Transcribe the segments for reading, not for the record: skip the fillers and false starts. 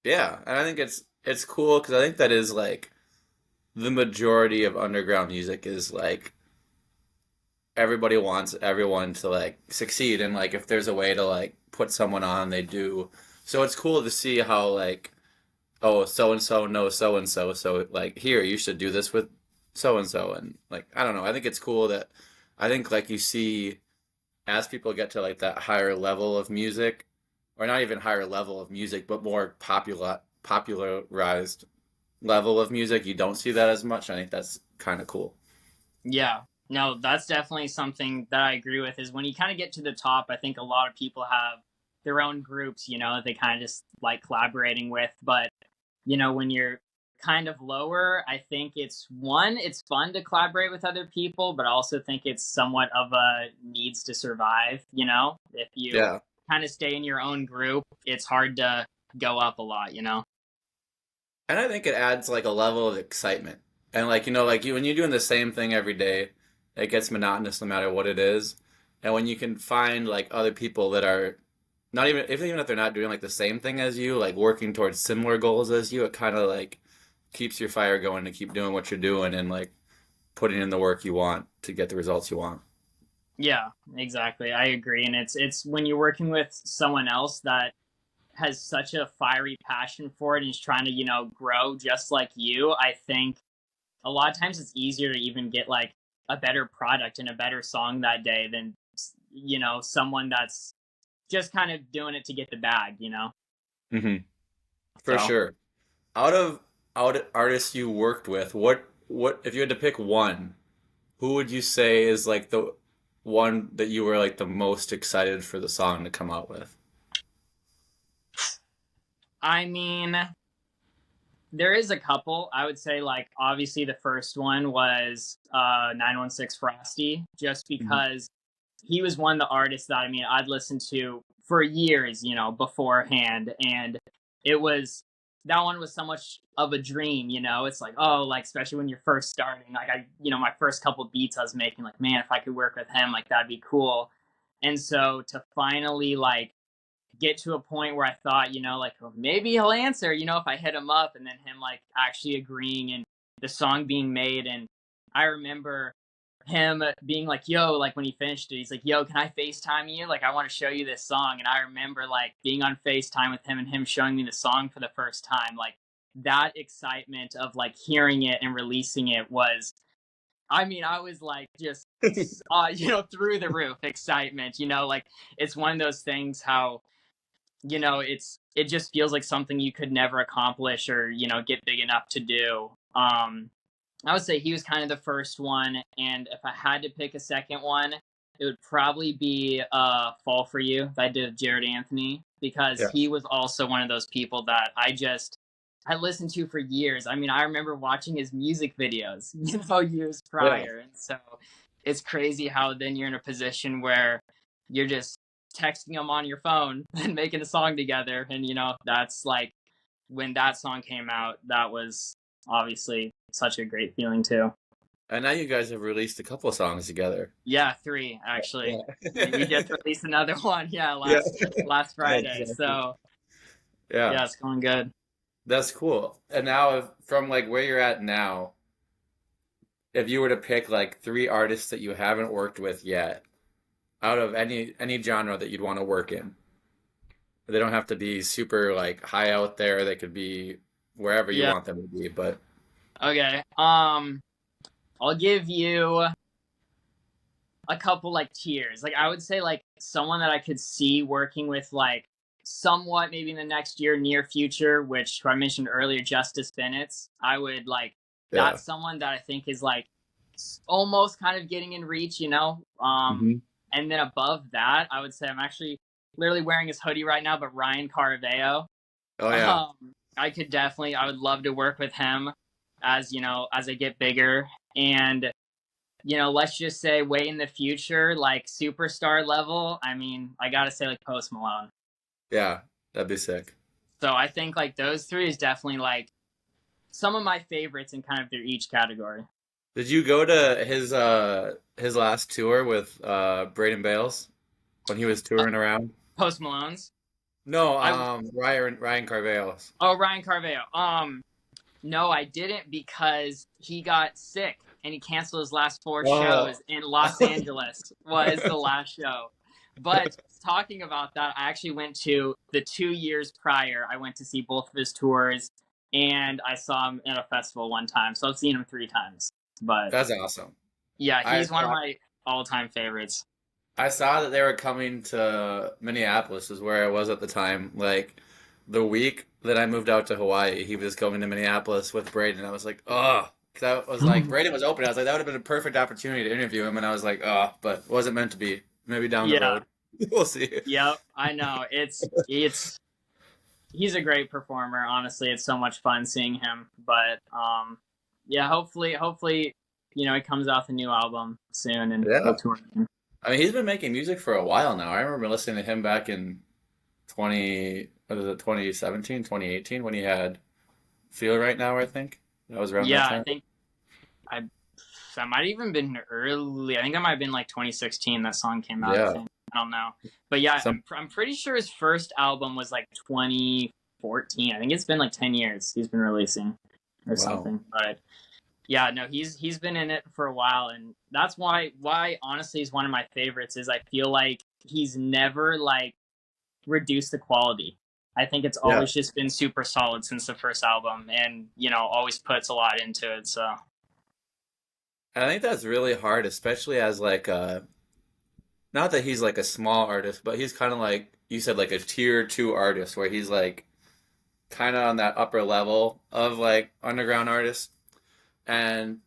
Yeah, and I think it's cool because I think that is like the majority of underground music is like everybody wants everyone to like succeed, and like if there's a way to like put someone on, they do. So it's cool to see how like, oh, so and so knows so and so, so like here you should do this with so and so, and like I don't know, I think it's cool that I think like you see as people get to like that higher level of music, or not even higher level of music, but more popularized level of music, you don't see that as much. I think that's kind of cool. Yeah. No, that's definitely something that I agree with is when you kind of get to the top, I think a lot of people have their own groups, they kind of just like collaborating with. But, when you're kind of lower, I think it's fun to collaborate with other people, but I also think it's somewhat of a needs to survive, If you Yeah. kind of stay in your own group, it's hard to go up a lot. And I think it adds like a level of excitement. And like, like you when you're doing the same thing every day, it gets monotonous no matter what it is. And when you can find like other people that are not even if they're not doing like the same thing as you, like working towards similar goals as you, it kind of like keeps your fire going to keep doing what you're doing and like putting in the work you want to get the results you want. Yeah, exactly. I agree. And it's when you're working with someone else that has such a fiery passion for it and is trying to, grow just like you, I think a lot of times it's easier to even get like a better product and a better song that day than, someone that's just kind of doing it to get the bag. Hmm. For So sure. Out artists you worked with, what if you had to pick one, who would you say is like the one that you were like the most excited for the song to come out with? I mean, there is a couple. I would say like obviously the first one was 916 Frosty, just Mhm. because he was one of the artists that I'd listened to for years, beforehand, and it was that one was so much of a dream. It's like, oh, like especially when you're first starting, like my first couple beats I was making, like, man, if I could work with him, like that'd be cool. And so to finally like get to a point where I thought, like, oh, maybe he'll answer, if I hit him up, and then him like actually agreeing and the song being made. And I remember him being like, yo, like when he finished it, he's like, yo, can I FaceTime you? Like, I want to show you this song. And I remember like being on FaceTime with him and him showing me the song for the first time. Like, that excitement of like hearing it and releasing it was, I was like just, through the roof excitement, like it's one of those things how, it just feels like something you could never accomplish or, get big enough to do. I would say he was kind of the first one, and if I had to pick a second one, it would probably be Fall for You that I did with Jared Anthony, because he Yes. was also one of those people that I listened to for years. I remember watching his music videos, years Yeah. prior. And so it's crazy how then you're in a position where you're just texting him on your phone and making a song together. And, that's like when that song came out, that was obviously such a great feeling too. And now you guys have released a couple songs together. Yeah, three actually. Yeah. We just released another one, yeah, Yeah. last Friday. Exactly. So Yeah. yeah, it's going good. That's cool. And now from like where you're at now, if you were to pick like three artists that you haven't worked with yet, out of any genre that you'd want to work in. They don't have to be super like high out there. They could be wherever you Yeah. want them to be. But Okay. I'll give you a couple like tiers. Like I would say like someone that I could see working with like somewhat maybe in the next year, near future, which I mentioned earlier, Justice Bennett's. I would like yeah. that's someone that I think is like almost kind of getting in reach. Hmm. And then above that, I would say I'm actually literally wearing his hoodie right now, but Ryan Caraveo. Oh yeah. I could definitely, I would love to work with him as as I get bigger. And let's just say way in the future, like superstar level, I gotta say like Post Malone. Yeah. That'd be sick. So I think like those three is definitely like some of my favorites in kind of their each category. Did you go to his last tour with Braden Bales when he was Uh, touring around? Post Malone's. No, I Ryan Carvelos. Oh, Ryan Carveo. No, I didn't because he got sick and he canceled his last four Oh. shows in Los Angeles was the last show. But talking about that, I actually went to the 2 years prior. I went to see both of his tours and I saw him at a festival one time. So I've seen him 3 times. But That's awesome. yeah, I he's one of saw my all-time favorites. I saw that they were coming to Minneapolis, is where I was at the time. Like the week that I moved out to Hawaii, he was coming to Minneapolis with Braden. I was like, oh, because I was like, Braden was open. I was like, that would have been a perfect opportunity to interview him. And I was like, oh, but it wasn't meant to be. Maybe down the Yeah. road. We'll see. Yep, I know. It's he's a great performer. Honestly, it's so much fun seeing him. But yeah, hopefully, he comes out with a new album soon and we'll Yeah. tour him. I mean, he's been making music for a while now. I remember listening to him back in 2017, 2018 when he had Feel Right Now, I think. That was around that Yeah, I time. think I that might have even been early. I think that might have been like 2016 that song came out. I Yeah. think I don't know, but yeah, Some I'm pretty sure his first album was like 2014. I think it's been like 10 years he's been releasing or wow. something. But yeah, no, he's been in it for a while, and that's why honestly he's one of my favorites. Is I feel like he's never like reduced the quality. I think it's Yeah. always just been super solid since the first album, and always puts a lot into it. So And I think that's really hard, especially as like not that he's like a small artist, but he's kind of like you said, like a tier two artist, where he's like kind of on that upper level of like underground artists, and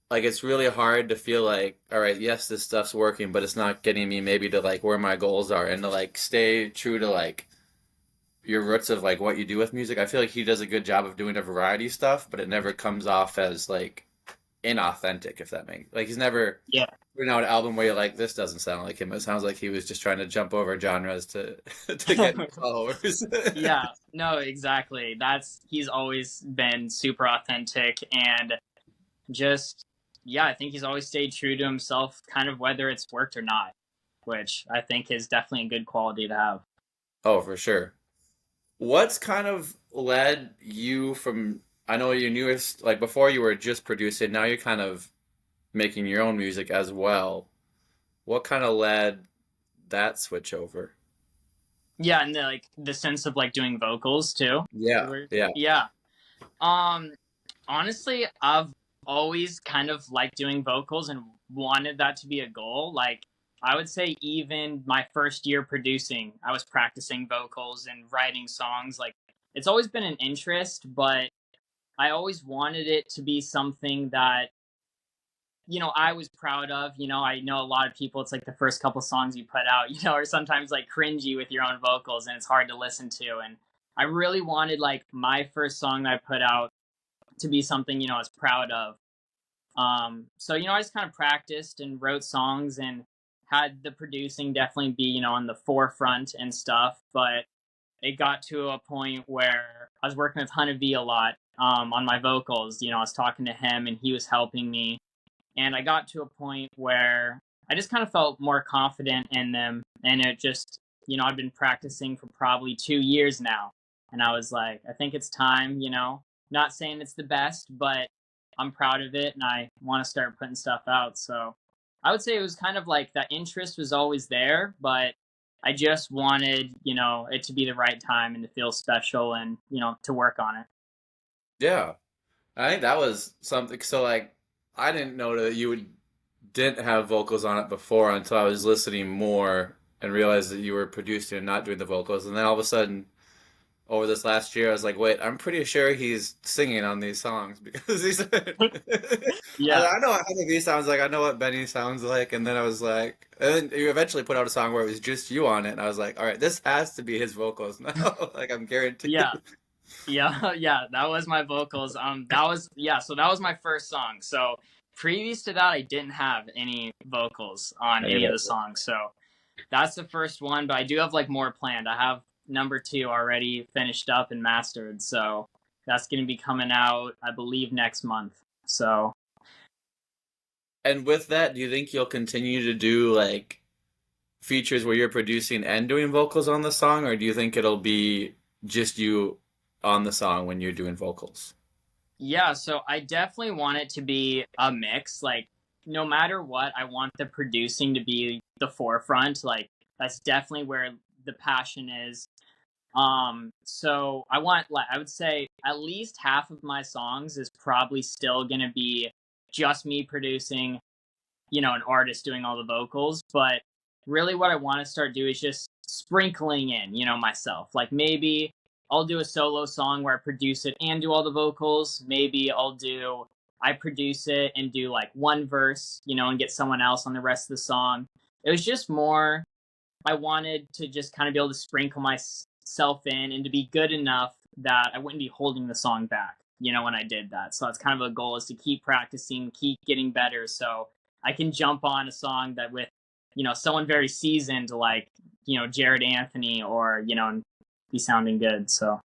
like it's really hard to feel like, all right, yes, this stuff's working, but it's not getting me maybe to like where my goals are, and to like stay true to like your roots of like what you do with music. I feel like he does a good job of doing a variety of stuff, but it never comes off as like inauthentic, if that makes like he's never yeah, putting out an album where you're like, this doesn't sound like him. It sounds like he was just trying to jump over genres to to get followers. yeah, no, exactly. He's always been super authentic and just yeah. I think he's always stayed true to himself, kind of whether it's worked or not, which I think is definitely a good quality to have. Oh, for sure. What's kind of led you from? I know your newest, like before you were just producing, now you're kind of making your own music as well. What kind of led that switch over? Yeah, and the sense of like doing vocals too. Yeah, yeah, Yeah. Um, honestly, I've always kind of liked doing vocals and wanted that to be a goal. Like, I would say even my first year producing, I was practicing vocals and writing songs. Like, it's always been an interest, but I always wanted it to be something that I was proud of. I know a lot of people, it's like the first couple songs you put out, are sometimes like cringy with your own vocals and it's hard to listen to. And I really wanted like my first song that I put out to be something, I was proud of. So, I just kind of practiced and wrote songs and had the producing definitely be, on the forefront and stuff. But it got to a point where I was working with Hunna V a lot on my vocals. I was talking to him and he was helping me, and I got to a point where I just kind of felt more confident in them. And it just, I've been practicing for probably 2 years now. And I was like, I think it's time, not saying it's the best, but I'm proud of it and I want to start putting stuff out. So I would say it was kind of like that interest was always there, but I just wanted, it to be the right time and to feel special and, to work on it. yeah. I think that was something. So like, I didn't know that didn't have vocals on it before until I was listening more and realized that you were producing and not doing the vocals. And then all of a sudden, over this last year, I was like, wait, I'm pretty sure he's singing on these songs because he's. Yeah. I know how the V sounds like. I know what Benny sounds like, and then I was like, and then you eventually put out a song where it was just you on it, and I was like, all right, this has to be his vocals now. Like I'm Yeah. guaranteed. Yeah, yeah, that was my vocals. So that was my first song. So previous to that, I didn't have any vocals on any of the songs. So that's the first one, but I do have like more planned. I have number two already finished up and mastered. So that's going to be coming out, I believe, next month. So And with that, do you think you'll continue to do like features where you're producing and doing vocals on the song, or do you think it'll be just you on the song when you're doing vocals? Yeah, so I definitely want it to be a mix. Like, no matter what, I want the producing to be the forefront. Like, that's definitely where the passion is. So I want, like, I would say at least half of my songs is probably still gonna be just me producing, an artist doing all the vocals. But really, what I want to start doing is just sprinkling in, myself. Like, maybe I'll do a solo song where I produce it and do all the vocals. Maybe I produce it and do like one verse, and get someone else on the rest of the song. It was just more, I wanted to just kind of be able to sprinkle myself in and to be good enough that I wouldn't be holding the song back, when I did that. So that's kind of a goal, is to keep practicing, keep getting better, so I can jump on a song that with, someone very seasoned like, Jared Anthony, or, and be sounding good. So